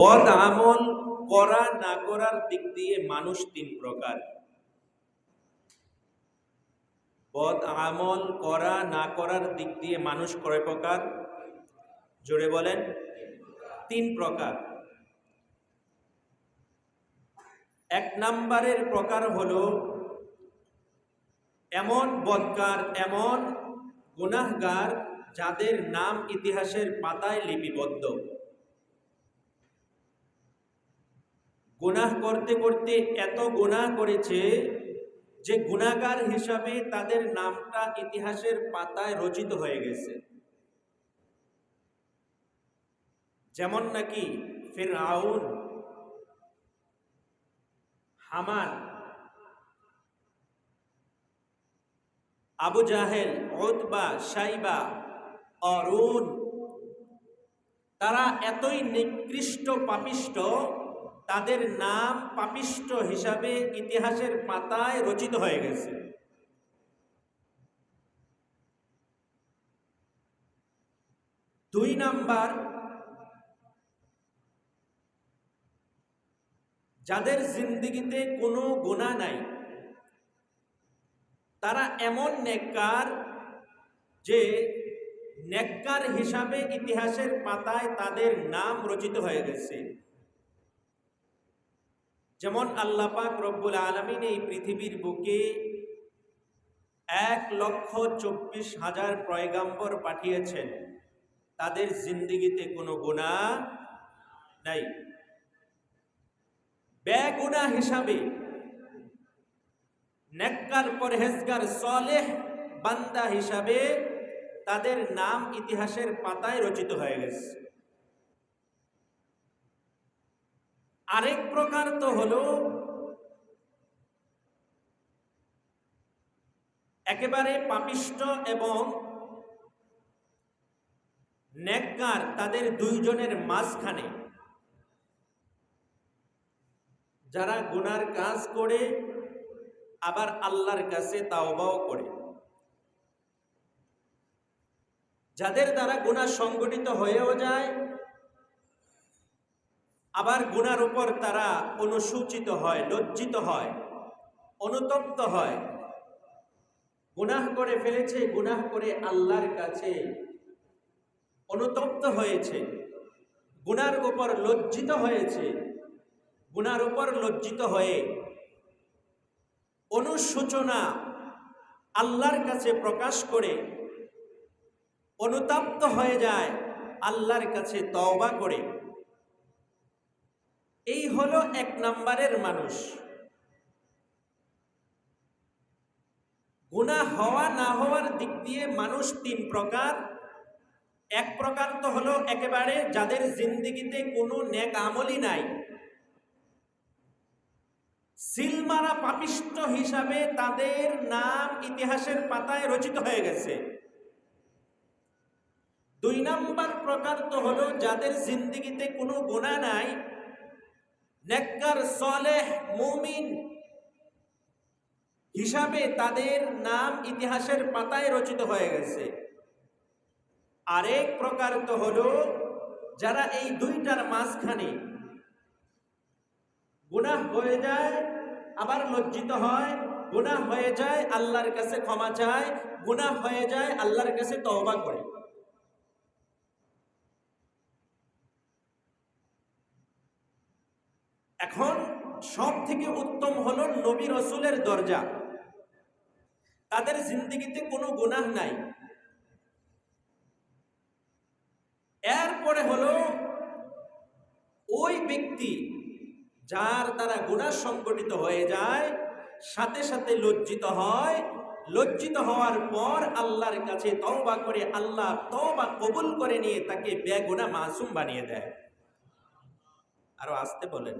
বদ আমল করা না করার দিক দিয়ে মানুষ তিন প্রকার। বদ আমল করা না করার দিক দিয়ে মানুষ কয় প্রকার? জোরে বলেন। তিন প্রকার। এক নাম্বারের প্রকার হলো এমন বদকার, এমন গুনাহগার যাদের নাম ইতিহাসের পাতায় লিপিবদ্ধ। গুনাহ করতে করতে এত গুনাহ করেছে যে গুনাহগার হিসাবে তাদের নামটা ইতিহাসের পাতায় রচিত হয়ে গেছে। যেমন নাকি ফিরআউন, হামান, আবু জাহেল, উতবা, শাইবা, অরুণ, তারা এতই নিকৃষ্ট পাপিষ্ট, তাদের নাম পাপিষ্ট হিসাবে ইতিহাসের পাতায় রচিত হয়ে গেছে। দুই নাম্বার, যাদের জিন্দেগিতে কোনো গুনাহ নাই, তারা এমন নেককার যে নেককার হিসাবে ইতিহাসের পাতায় তাদের নাম রচিত হয়ে গেছে। যেমন আল্লাহ পাক রব্বুল আলামিন এই পৃথিবীর বুকে 1,24,000 পয়গাম্বর পাঠিয়েছেন, তাদের জিন্দেগিতে কোনো গুনাহ নাই। বেগুনাহ হিসাবে নেককার, পরহেজগার, সালেহ বান্দা হিসাবে তাদের নাম ইতিহাসের পাতায় রচিত হয়ে গেছে। আরেক প্রকার তো হলো একেবারে পাপিষ্ট এবং নেককার, তাদের দুইজনের মাঝখানে, যারা গুনার কাজ করে আবার আল্লাহর কাছে তাওবাও করে, যাদের দ্বারা গুনাহ সংগঠিত হয়েও যায়, আবার গুনার উপর তারা অনুসূচিত হয়, লজ্জিত হয়, অনুতপ্ত হয়। গুনাহ করে ফেলেছে, গুনাহ করে আল্লাহর কাছে অনুতপ্ত হয়েছে, গুনার উপর লজ্জিত হয়েছে, গুনার উপর লজ্জিত হয়ে অনুশোচনা আল্লাহর কাছে প্রকাশ করে অনুতপ্ত হয়ে যায়, আল্লাহর কাছে তওবা করে। এই হলো এক নাম্বারের মানুষ। গুনাহ হওয়া না হওয়ার দিক দিয়ে মানুষ তিন প্রকার। এক প্রকার তো হলো একেবারে যাদের জিন্দেগিতে কোনো নেক আমলই নাই, সিলমারা পাপিষ্ট হিসাবে তাদের নাম ইতিহাসের পাতায় রচিত হয়ে গেছে। দুই নাম্বার প্রকার তো হলো যাদের জিন্দেগিতে কোনো গুনাহ নাই, নেককার, সালেহ, মুমিন হিসাবে তাদের নাম ইতিহাসের পাতায় রচিত হয়ে গেছে। আরেক প্রকার তো হলো যারা এই দুইটার মাঝখানে গুনাহ হয়ে যায় আবার লজ্জিত হয়, গুনাহ হয়ে যায় আল্লাহর কাছে ক্ষমা চায়, গুনাহ হয়ে যায় আল্লাহর কাছে তওবা করে। এখন সব থেকে উত্তম হলো নবী রাসূলের দরজা। তাদের জিন্দেগিতে কোনো গুনাহ নাই। এরপরে হলো ওই ব্যক্তি যার দ্বারা গুনাহ সংগঠিত হয়ে যায়, সাথে সাথে লজ্জিত হয়, লজ্জিত হওয়ার পর আল্লাহর কাছে তওবা করে, আল্লাহ তওবা কবুল করে নিয়ে তাকে বেগুনাহ মাসুম বানিয়ে দেয়। আরো আসতে বলেন।